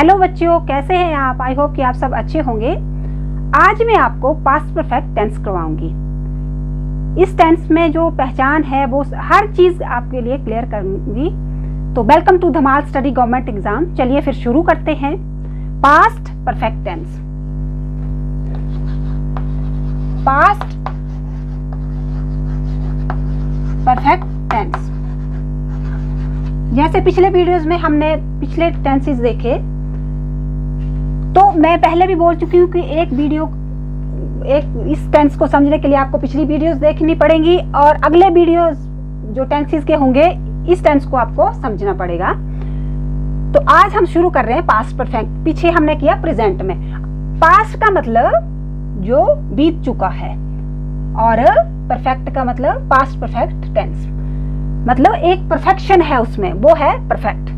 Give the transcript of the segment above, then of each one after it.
Hello बच्चों, कैसे हैं आप? आई होप कि आप सब अच्छे होंगे। आज मैं आपको पास्ट परफेक्ट टेंस करवाऊंगी। इस टेंस में जो पहचान है वो हर चीज आपके लिए क्लियर करूंगी। तो welcome to Dhamaal study government exam. चलिए फिर शुरू करते हैं। Past perfect tense. Past perfect tense, जैसे पिछले वीडियोस में हमने पिछले टेंसेस देखे, तो मैं पहले भी बोल चुकी हूँ कि इस टेंस को समझने के लिए आपको पिछली वीडियोस देखनी पड़ेंगी और अगले वीडियोस जो टेंसेस के होंगे इस टेंस को आपको समझना पड़ेगा। तो आज हम शुरू कर रहे हैं पास्ट परफेक्ट। पीछे हमने किया प्रेजेंट में। पास्ट का मतलब जो बीत चुका है और परफेक्ट का मतलब पास्ट परफेक्ट टेंस, मतलब एक परफेक्शन है उसमें, वो है परफेक्ट।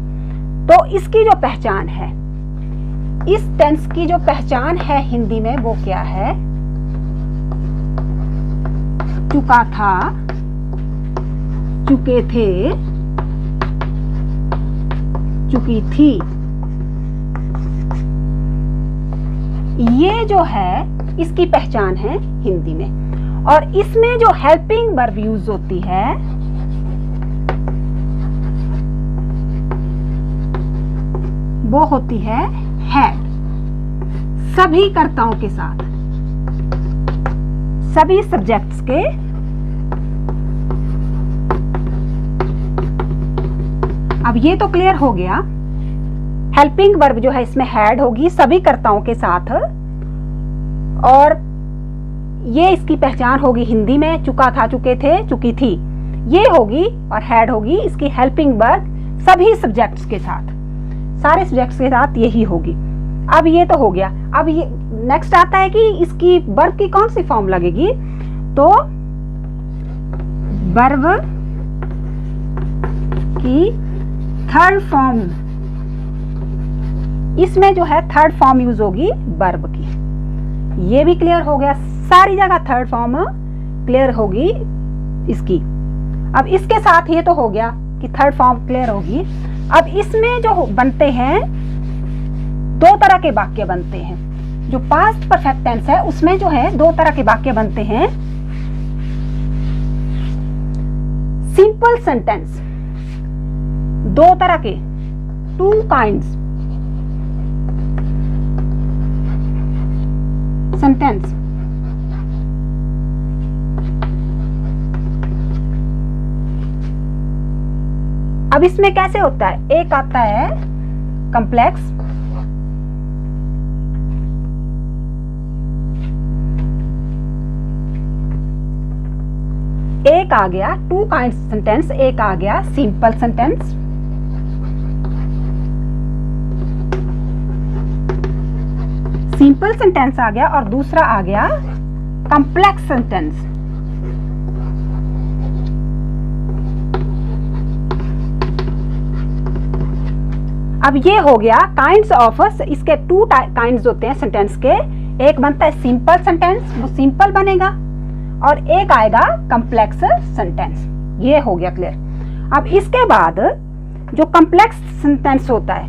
तो इसकी जो पहचान है, इस टेंस की जो पहचान है हिंदी में वो क्या है? चुका था, चुके थे, चुकी थी। ये जो है इसकी पहचान है हिंदी में। और इसमें जो हेल्पिंग वर्ब यूज होती है वो होती है हैड, सभी कर्ताओं के साथ, सभी सब्जेक्ट्स के। अब ये तो क्लियर हो गया, हेल्पिंग वर्ब जो है इसमें हैड होगी सभी कर्ताओं के साथ, और ये इसकी पहचान होगी हिंदी में। चुका था, चुके थे, चुकी थी, ये होगी, और हैड होगी इसकी हेल्पिंग वर्ब सभी सब्जेक्ट्स के साथ, सारे सब्जेक्ट्स के साथ यही होगी। अब ये तो हो गया। अब ये नेक्स्ट आता है कि इसकी वर्ब की कौन सी फॉर्म लगेगी। तो वर्ब की थर्ड फॉर्म, इसमें जो है थर्ड फॉर्म यूज होगी वर्ब की। ये भी क्लियर हो गया, सारी जगह थर्ड फॉर्म क्लियर होगी इसकी। अब इसके साथ ये तो हो गया कि थर्ड फॉर्म क्लियर होगी। अब इसमें जो बनते हैं दो तरह के वाक्य बनते हैं। जो पास्ट परफेक्ट टेंस है उसमें जो है दो तरह के वाक्य बनते हैं। सिंपल सेंटेंस, दो तरह के, टू काइंड्स सेंटेंस। अब इसमें कैसे होता है? एक आता है कॉम्प्लेक्स, एक आ गया टू काइंड सेंटेंस, एक आ गया सिंपल सेंटेंस। सिंपल सेंटेंस आ गया और दूसरा आ गया कॉम्प्लेक्स सेंटेंस। अब ये हो गया काइंड्स ऑफ, इसके टू काइंड्स होते हैं सेंटेंस के। एक बनता है सिंपल सेंटेंस, वो सिंपल बनेगा, और एक आएगा कॉम्प्लेक्स सेंटेंस। ये हो गया क्लियर। अब इसके बाद जो कॉम्प्लेक्स सेंटेंस होता है,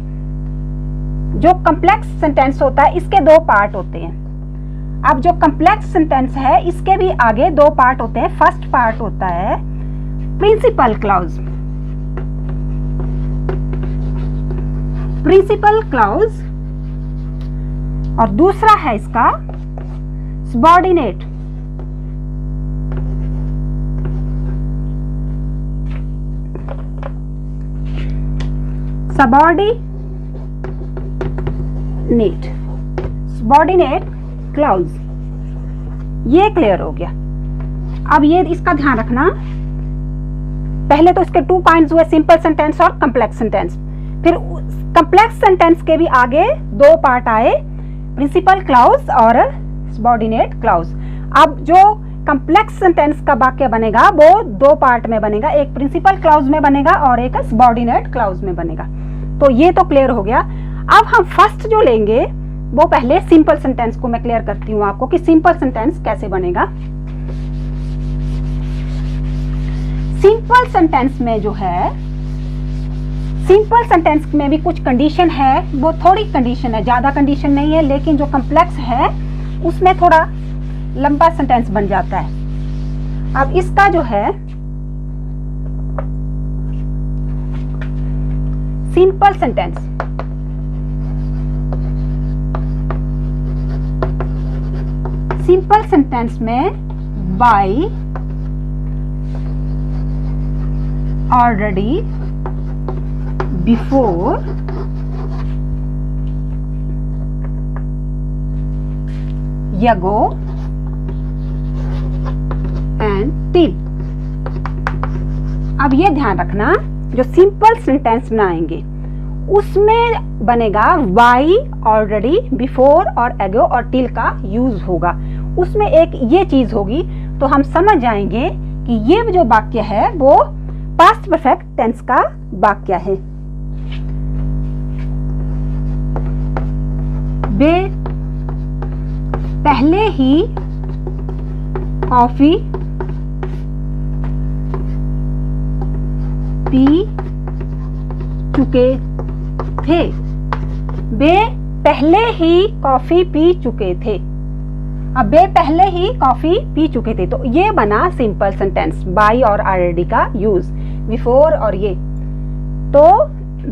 जो कॉम्प्लेक्स सेंटेंस होता है इसके दो पार्ट होते हैं। अब जो कॉम्प्लेक्स सेंटेंस है इसके भी आगे दो पार्ट होते हैं। फर्स्ट पार्ट होता है प्रिंसिपल क्लॉज, प्रिंसिपल क्लॉज, और दूसरा है इसका सबऑर्डिनेट। सबऑर्डिनेट क्लॉज, ये क्लियर हो गया। अब ये इसका ध्यान रखना, पहले तो इसके टू काइंड्स हुए, सिंपल सेंटेंस और कॉम्प्लेक्स सेंटेंस। फिर कॉम्प्लेक्स सेंटेंस के भी आगे दो पार्ट आए, प्रिंसिपल क्लॉज और सबऑर्डिनेट क्लॉज। अब जो कॉम्प्लेक्स सेंटेंस का वाक्य बनेगा वो दो पार्ट में बनेगा, एक प्रिंसिपल क्लॉज में बनेगा और एक सबऑर्डिनेट क्लॉज में बनेगा। तो ये तो क्लियर हो गया। अब हम फर्स्ट जो लेंगे वो पहले सिंपल सेंटेंस को मैं क्लियर करती हूँ आपको कि सिंपल सेंटेंस कैसे बनेगा। सिंपल सेंटेंस में जो है सिंपल सेंटेंस में भी कुछ कंडीशन है, वो थोड़ी कंडीशन है, ज़्यादा कंडीशन नहीं है, लेकिन जो कॉम्प्लेक्स है उसमें थोड़ा लंबा सेंटेंस बन जाता है। अब इसका जो है सिंपल सेंटेंस, सिंपल सेंटेंस में by already before ago and till. अब ये ध्यान रखना, जो सिंपल सेंटेंस बनाएंगे उसमें बनेगा वाई, ऑलरेडी, बिफोर और एगो और टिल का यूज होगा। उसमें एक ये चीज होगी तो हम समझ जाएंगे कि ये जो वाक्य है वो पास्ट परफेक्ट टेंस का वाक्य है। वे पहले ही कॉफी पी चुके थे। वे पहले ही कॉफी पी चुके थे। अब वे पहले ही कॉफी पी चुके थे, तो ये बना सिंपल सेंटेंस, बाई और ऑलरेडी का यूज, बिफोर और ये। तो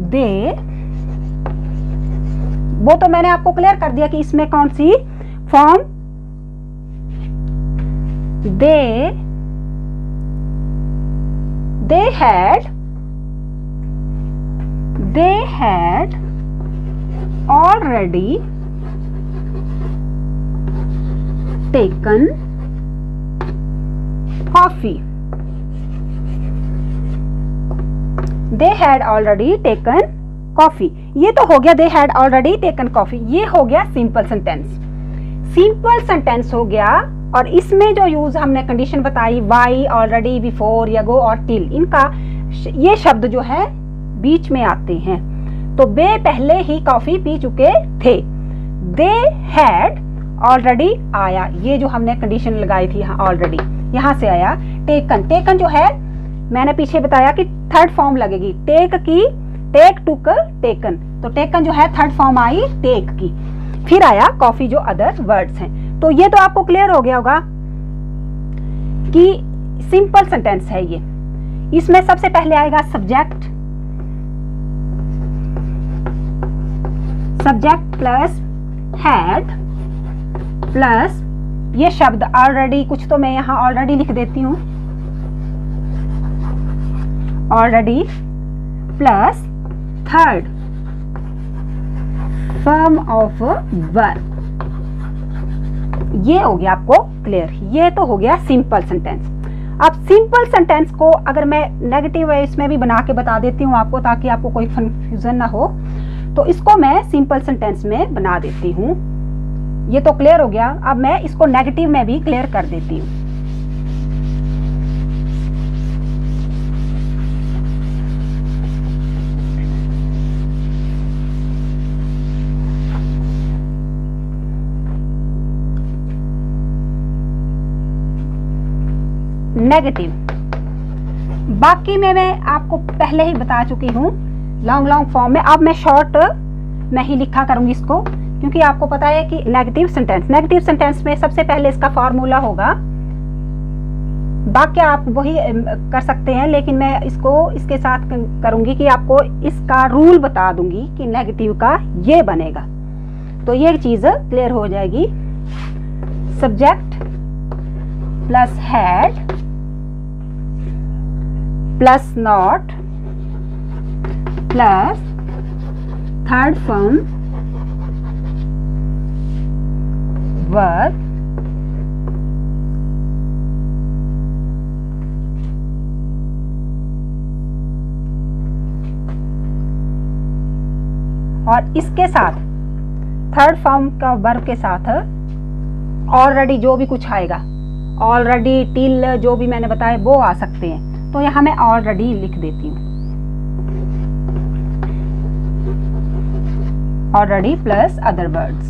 दे, वो तो मैंने आपको क्लियर कर दिया कि इसमें कौन सी form, they had already taken coffee. They had already taken coffee. ये तो हो गया they had already taken coffee, ये हो गया सिंपल सेंटेंस। सिंपल सेंटेंस हो गया, और इसमें जो यूज हमने कंडीशन बताई वाई, ऑलरेडी, बिफोर, यगो और टिल, इनका ये शब्द जो है बीच में आते हैं। तो वे पहले ही कॉफी पी चुके थे। दे हैड ऑलरेडी आया, ये जो हमने कंडीशन लगाई थी यहाँ ऑलरेडी, यहाँ से आया। टेकन, टेकन जो है मैंने पीछे बताया कि थर्ड फॉर्म लगेगी, टेक की, टेक, टुक, टेकन। तो टेकन जो है थर्ड फॉर्म आई टेक की। फिर आया कॉफी, जो अदर वर्ड्स हैं। तो ये तो आपको क्लियर हो गया होगा कि सिंपल सेंटेंस है ये। इसमें सबसे पहले आएगा subject, subject plus had plus ये शब्द ऑलरेडी, कुछ तो मैं यहाँ ऑलरेडी लिख देती हूँ, already plus third form of verb. ये हो गया आपको क्लियर, ये तो हो गया सिंपल सेंटेंस। अब सिंपल सेंटेंस को अगर मैं नेगेटिव इसमें भी बना के बता देती हूँ आपको, ताकि आपको कोई कंफ्यूजन ना हो, तो इसको मैं सिंपल सेंटेंस में बना देती हूँ। ये तो क्लियर हो गया। अब मैं इसको नेगेटिव में भी क्लियर कर देती हूँ। नेगेटिव, बाकी में मैं आपको पहले ही बता चुकी हूँ लॉन्ग फॉर्म में। अब मैं शॉर्ट में ही लिखा करूंगी इसको, क्योंकि आपको पता है कि नेगेटिव सेंटेंस में सबसे पहले इसका फॉर्मूला होगा। वाक्य आप वही कर सकते हैं, लेकिन मैं इसको इसके साथ करूंगी कि आपको इसका रूल बता दूंगी कि नेगेटिव का ये बनेगा। तो ये चीज क्लियर हो जाएगी। Subject plus had plus not plus third form verb और इसके साथ थर्ड फॉर्म का वर्ब के साथ ऑलरेडी जो भी कुछ आएगा, ऑलरेडी, टिल, जो भी मैंने बताया वो आ सकते हैं। तो यहाँ मैं ऑलरेडी लिख देती हूँ, ऑलरेडी प्लस अदर वर्ड्स।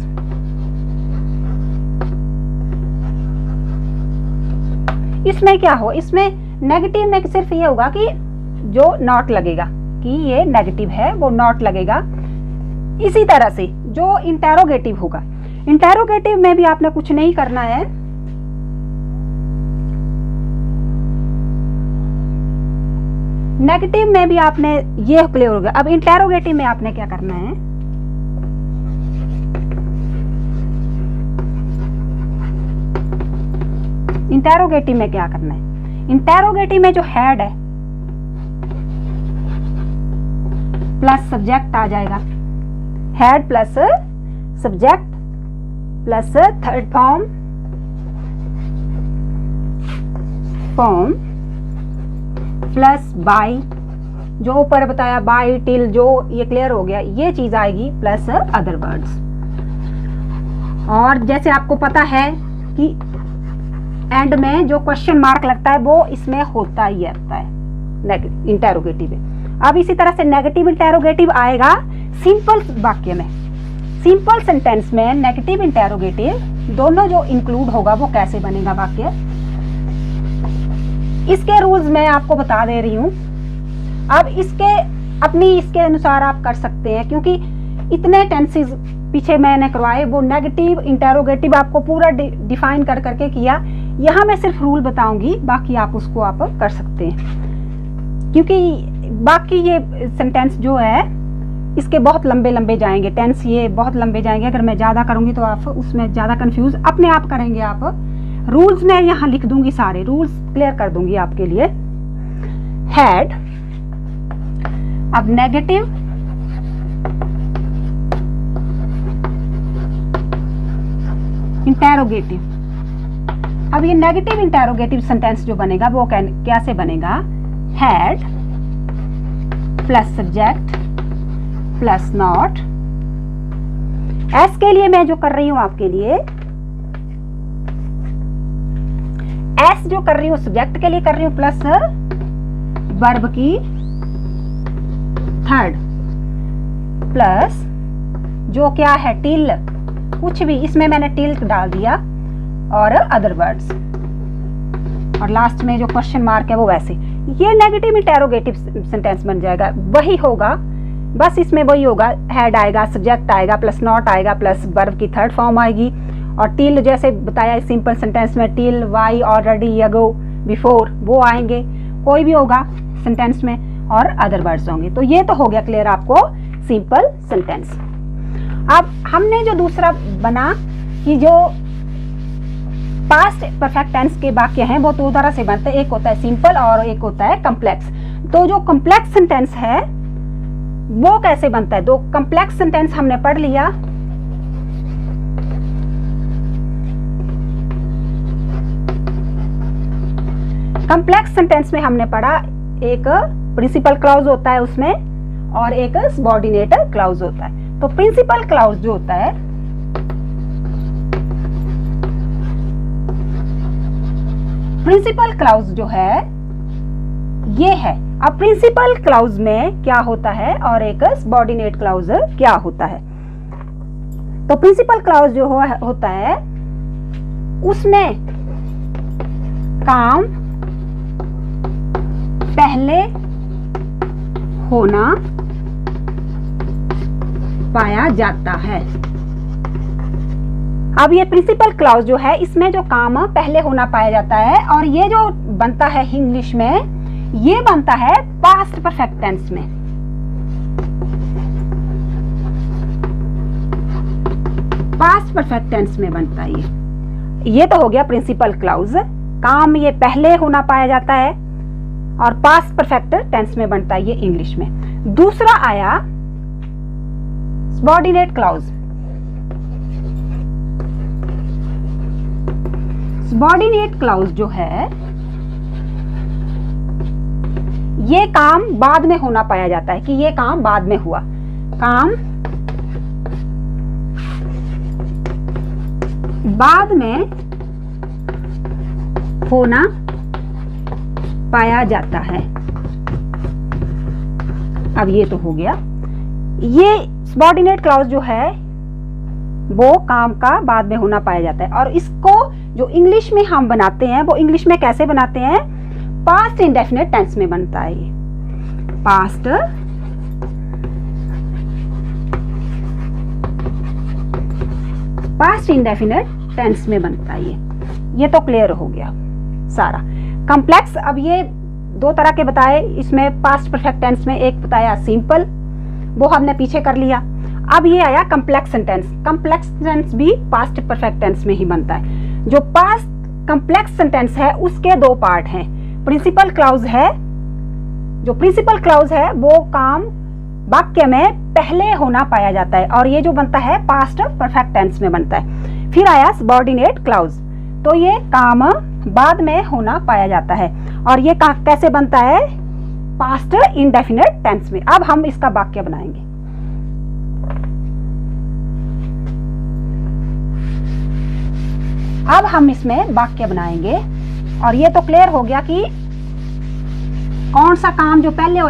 इसमें क्या हो, इसमें नेगेटिव में सिर्फ ये होगा कि जो नॉट लगेगा, कि ये नेगेटिव है, वो नॉट लगेगा। इसी तरह से जो इंटेरोगेटिव होगा, इंटेरोगेटिव में भी आपने कुछ नहीं करना है। नेगेटिव में भी आपने ये क्लियर हो गया। अब इंटेरोगेटिव में आपने क्या करना है, इंटेरोगेटिव में क्या करना है, इंटेरोगेटिव में जो हेड है प्लस सब्जेक्ट आ जाएगा, head plus subject plus third form plus by, जो ऊपर बताया बाय टिल, जो ये क्लियर हो गया, ये चीज आएगी प्लस अदर वर्ड्स। और जैसे आपको पता है कि एंड में जो क्वेश्चन मार्क लगता है वो इसमें होता ही रहता है इंटेरोगेटिव में। अब इसी तरह से नेगेटिव इंटेरोगेटिव आएगा सिंपल वाक्य में। सिंपल सेंटेंस में नेगेटिव इंटेरोगेटिव दोनों जो इंक्लूड होगा वो कैसे बनेगा वाक्य, इसके रूल्स मैं आपको बता दे रही हूं। अब इसके अनुसार आप कर सकते हैं, क्योंकि इतने टेंसेस पीछे मैंने करवाए, वो नेगेटिव इंटेरोगेटिव आपको पूरा डिफाइन कर करके किया। यहाँ मैं सिर्फ रूल बताऊंगी, बाकी आप उसको आप कर सकते हैं, क्योंकि बाकी ये सेंटेंस जो है इसके बहुत लंबे लंबे जाएंगे, टेंस ये बहुत लंबे जाएंगे। अगर मैं ज़्यादा करूंगी तो आप उसमें ज़्यादा कंफ्यूज अपने आप करेंगे। आप रूल्स मैं यहाँ लिख दूंगी, सारे रूल्स क्लियर कर दूंगी आपके लिए। हेड, अब नेगेटिव इंटेरोगेटिव, अब ये नेगेटिव इंटेरोगेटिव सेंटेंस जो बनेगा वो कैसे बनेगा, head plus subject plus not. S के लिए मैं जो कर रही हूं आपके लिए, एस जो कर रही हूं सब्जेक्ट के लिए कर रही हूं प्लस वर्ब की थर्ड प्लस जो क्या है टिल, कुछ भी इसमें मैंने टिल डाल दिया और अदर वर्ड्स, और लास्ट में जो क्वेश्चन मार्क है वो वैसे। ये नेगेटिव इंटेरोगेटिव सेंटेंस बन जाएगा, वही होगा, बस इसमें वही होगा, हेड आएगा, सब्जेक्ट आएगा, प्लस नॉट आएगा, प्लस वर्ब की थर्ड फॉर्म आएगी, और टिल जैसे बताया सिंपल सेंटेंस में टिल, वाई, ऑलरेडी, अगो, बिफोर वो आएंगे, कोई भी होगा सेंटेंस में, और अदर वर्ड्स होंगे। तो ये तो हो गया क्लियर आपको सिंपल सेंटेंस। अब हमने जो दूसरा बना कि जो पास्ट परफेक्ट टेंस के वाक्य हैं वो दो तरह से बनते हैं, एक होता है सिंपल और एक होता है कॉम्प्लेक्स। तो जो कॉम्प्लेक्स सेंटेंस है वो कैसे बनता है, दो कॉम्प्लेक्स सेंटेंस हमने पढ़ लिया। कॉम्प्लेक्स सेंटेंस में हमने पढ़ा एक प्रिंसिपल क्लॉज होता है उसमें, और एक सबऑर्डिनेट क्लॉज होता है। तो प्रिंसिपल क्लॉज जो होता है, प्रिंसिपल क्लॉज जो है ये है। अब प्रिंसिपल क्लॉज में क्या होता है और एक सबऑर्डिनेट क्लॉज क्या होता है। तो प्रिंसिपल क्लॉज जो होता है उसमें काम पहले होना पाया जाता है। अब ये प्रिंसिपल क्लॉज जो है इसमें जो काम पहले होना पाया जाता है, और ये जो बनता है इंग्लिश में ये बनता है पास्ट परफेक्ट टेंस में। पास्ट परफेक्ट टेंस में बनता है ये तो हो गया प्रिंसिपल क्लॉज, काम ये पहले होना पाया जाता है और पास्ट परफेक्ट टेंस में बनता है ये इंग्लिश में। दूसरा आया सबऑर्डिनेट क्लॉज। सबऑर्डिनेट क्लॉज जो है ये काम बाद में होना पाया जाता है, कि ये काम बाद में हुआ, काम बाद में होना पाया जाता है। अब ये तो हो गया, ये सबऑर्डिनेट क्लॉज जो है वो काम का बाद में होना पाया जाता है। और इसको जो इंग्लिश में हम बनाते हैं वो इंग्लिश में कैसे बनाते हैं, पास्ट इंडेफिनिट टेंस में बनता है। ये पास्ट पास्ट इंडेफिनिट टेंस में बनता है। ये तो क्लियर हो गया सारा। कॉम्प्लेक्स, अब ये दो तरह के बताए, इसमें पास्ट परफेक्ट टेंस में एक बताया सिंपल, वो हमने पीछे कर लिया। अब ये आया कॉम्प्लेक्स सेंटेंस। कॉम्प्लेक्स सेंटेंस भी पास्ट परफेक्ट टेंस में ही बनता है। जो पास्ट कॉम्प्लेक्स सेंटेंस है उसके दो पार्ट हैं। प्रिंसिपल क्लाउज है, जो प्रिंसिपल क्लाउज है वो काम वाक्य में पहले होना पाया जाता है, और ये जो बनता है पास्ट परफेक्ट टेंस में बनता है। फिर आया सबऑर्डिनेट क्लाउज, तो ये काम बाद में होना पाया जाता है, और ये कैसे बनता है? पास्ट इंडेफिनिट टेंस में। अब हम इसका वाक्य बनाएंगे। अब हम इसमें वाक्य बनाएंगे, और ये तो क्लियर हो गया कि कौन सा काम जो पहले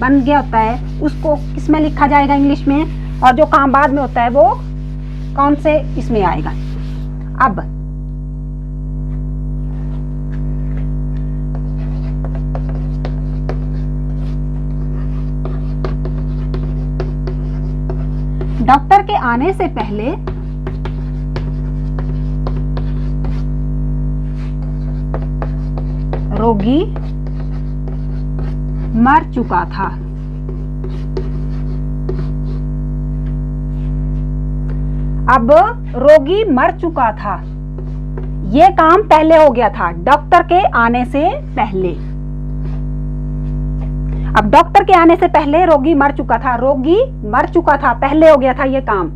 बन गया होता है उसको किसमें लिखा जाएगा इंग्लिश में, और जो काम बाद में होता है वो कौन से इसमें आएगा। अब डॉक्टर के आने से पहले रोगी मर चुका था। अब रोगी मर चुका था, ये काम पहले हो गया था डॉक्टर के आने से पहले। अब डॉक्टर के आने से पहले रोगी मर चुका था, रोगी मर चुका था, पहले हो गया था ये काम,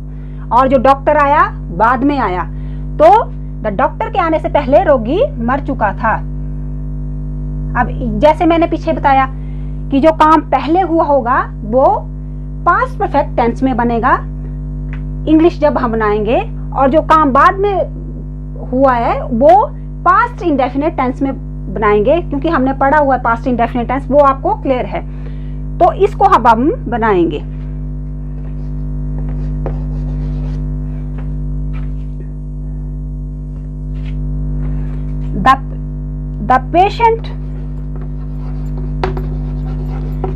और जो डॉक्टर आया बाद में आया, तो डॉक्टर के आने से पहले रोगी मर चुका था। अब जैसे मैंने पीछे बताया कि जो काम पहले हुआ होगा वो पास्ट परफेक्ट टेंस में बनेगा इंग्लिश जब हम बनाएंगे, और जो काम बाद में हुआ है वो पास्ट इंडेफिनिट टेंस में बनाएंगे, क्योंकि हमने पढ़ा हुआ है पास्ट इंडेफिनिट टेंस, वो आपको क्लियर है। तो इसको हम बनाएंगे।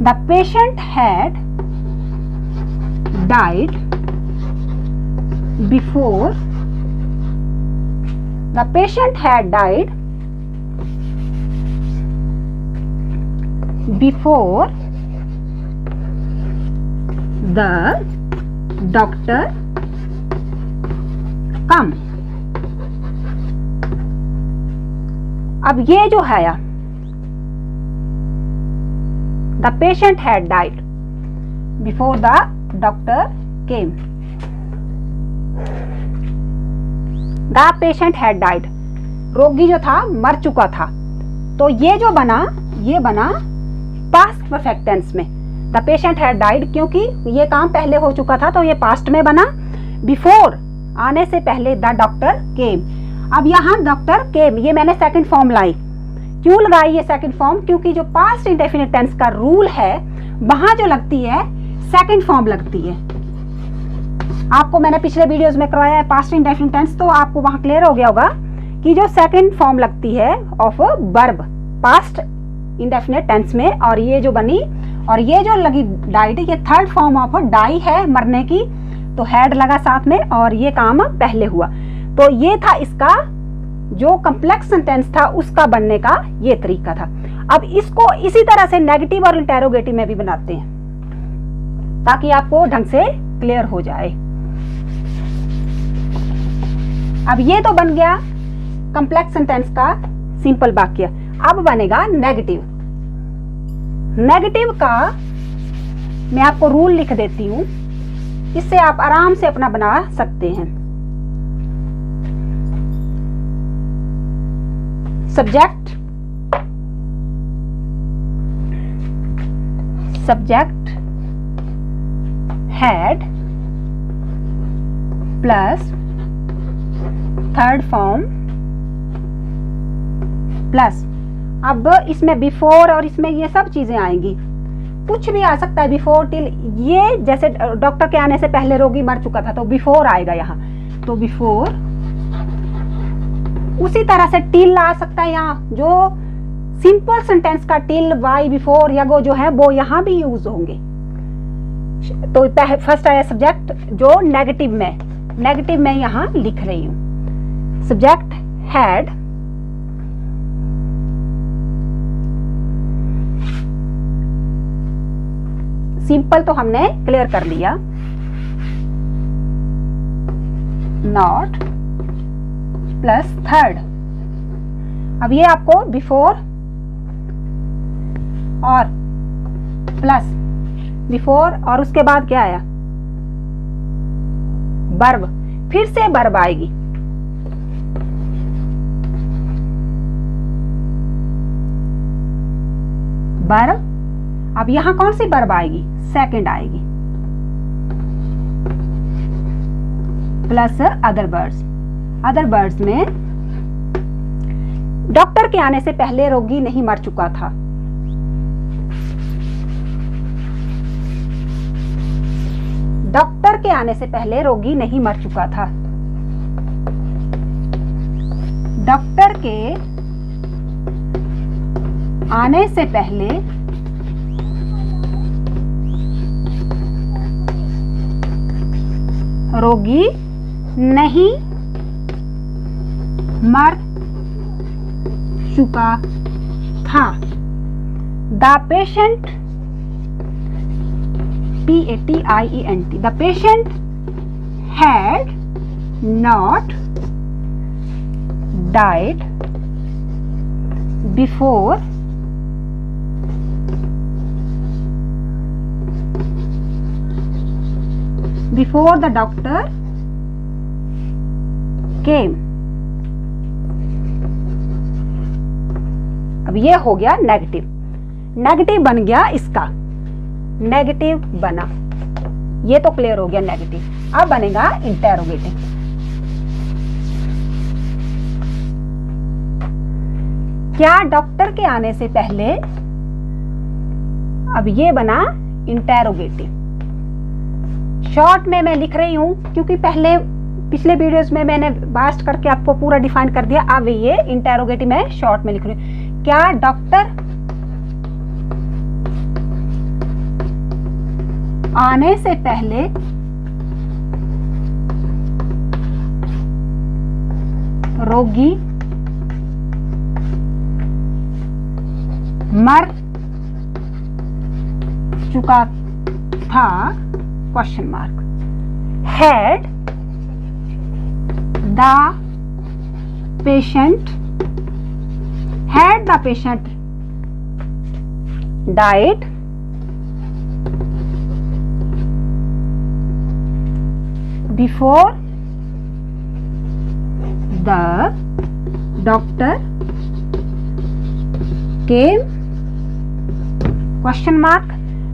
The patient had died before the patient had died before the doctor come। अब ये जो है the patient had died before the doctor came। the patient had died, रोगी जो था मर चुका था, तो ये जो बना ये बना पास्ट परफेक्ट टेंस में। the patient had died क्योंकि ये काम पहले हो चुका था तो ये पास्ट में बना। before आने से पहले the doctor came। अब यहाँ डॉक्टर केम, ये मैंने सेकंड फॉर्म लाई। क्यों लगाई ये सेकंड फॉर्म? क्योंकि जो पास्ट इंडेफिनिट टेंस का रूल है वहां जो लगती है सेकंड फॉर्म लगती है। आपको मैंने पिछले वीडियोस में करवाया है पास्ट इंडेफिनिट टेंस, तो आपको वहां क्लियर हो गया होगा कि जो सेकंड फॉर्म लगती है of verb past indefinite tense में, और ये जो बनी और ये जो लगी डाइड, ये थर्ड फॉर्म ऑफ डाई है मरने की, तो हैड लगा साथ में और ये काम पहले हुआ। तो ये था इसका जो कॉम्प्लेक्स सेंटेंस था उसका बनने का ये तरीका था। अब इसको इसी तरह से नेगेटिव और इंटेरोगेटिव में भी बनाते हैं ताकि आपको ढंग से क्लियर हो जाए। अब ये तो बन गया कॉम्प्लेक्स सेंटेंस का सिंपल वाक्य। अब बनेगा नेगेटिव। नेगेटिव का मैं आपको रूल लिख देती हूं, इससे आप आराम से अपना बना सकते हैं। Subject had plus third form plus, अब इसमें बिफोर और इसमें ये सब चीजें आएंगी, कुछ भी आ सकता है बिफोर टिल। ये जैसे डॉक्टर के आने से पहले रोगी मर चुका था तो बिफोर आएगा यहाँ, तो बिफोर। उसी तरह से टिल आ सकता है यहाँ, जो सिंपल सेंटेंस का टिल, वाई, बिफोर या गो जो है वो यहाँ भी यूज होंगे। तो फर्स्ट आया सब्जेक्ट जो नेगेटिव में, नेगेटिव मैं यहां लिख रही हूं। सब्जेक्ट हैड सिंपल तो हमने क्लियर कर लिया, नॉट प्लस थर्ड। अब ये आपको बिफोर और प्लस बिफोर और उसके बाद क्या आया, वर्ब, फिर से वर्ब आएगी। वर्ब, अब यहां कौन सी वर्ब आएगी, सेकंड आएगी, plus other words. Other words में डॉक्टर के आने से पहले रोगी नहीं मर चुका था। डॉक्टर के आने से पहले रोगी नहीं मर चुका था। डॉक्टर के आने से पहले रोगी नहीं मर चुका था। The patient, PATIENT, the patient had not died before the doctor came। अब ये हो गया नेगेटिव, नेगेटिव बन गया इसका, नेगेटिव बना, ये तो क्लियर हो गया नेगेटिव। अब बनेगा इंटेरोगेटिव। क्या डॉक्टर के आने से पहले, अब ये बना इंटेरोगेटिव। शॉर्ट में मैं लिख रही हूं क्योंकि पिछले वीडियोस में मैंने वास्ट करके आपको पूरा डिफाइन कर दिया। अब ये इंटेरोगेटिव मैं शॉर्ट में लिख रही हूं। क्या डॉक्टर आने से पहले रोगी मर चुका था, question mark. Had the patient died before the doctor came, question mark.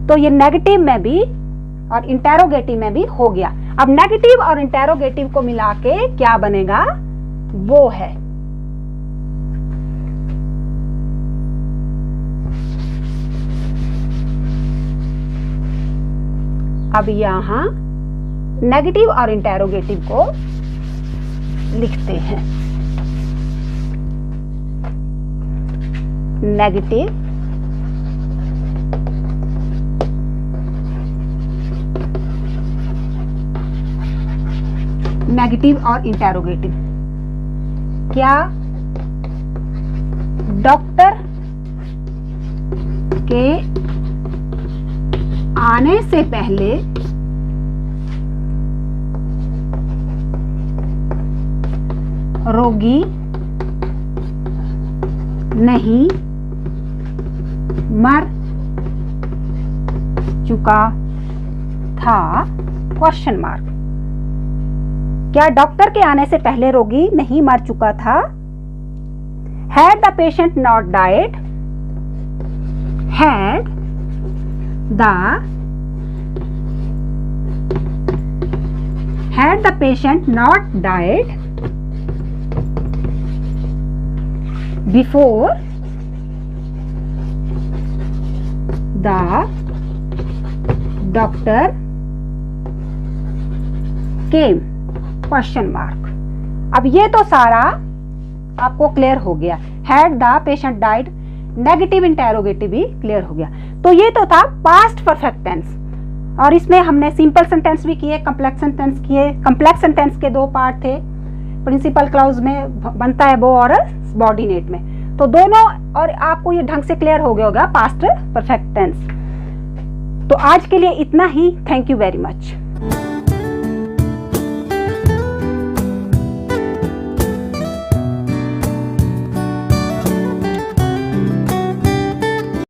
तो ये नेगेटिव में भी और इंटेरोगेटिव में भी हो गया। अब नेगेटिव और इंटेरोगेटिव को मिला के क्या बनेगा, वो है अब यहां नेगेटिव और इंटेरोगेटिव को लिखते हैं। नेगेटिव, नेगेटिव और इंटेरोगेटिव। क्या डॉक्टर के आने से पहले रोगी नहीं मर चुका था, क्वेश्चन मार्क। क्या डॉक्टर के आने से पहले रोगी नहीं मर चुका था? Had the patient not died? Had the patient not died before the doctor came, question mark. अब ये तो सारा आपको क्लियर हो गया। Had the patient died, negative interrogative भी क्लियर हो गया। तो ये तो था पास्ट परफेक्ट टेंस। और इसमें हमने सिंपल सेंटेंस भी किए, कम्प्लेक्स सेंटेंस किए। कम्प्लेक्स सेंटेंस के 2 पार्ट थे, प्रिंसिपल क्लाउज में बनता है वो और सबऑर्डिनेट में, तो दोनों, और आपको ये ढंग से क्लियर हो गया होगा पास्ट परफेक्ट टेंस। तो आज के लिए इतना ही। Thank you very much.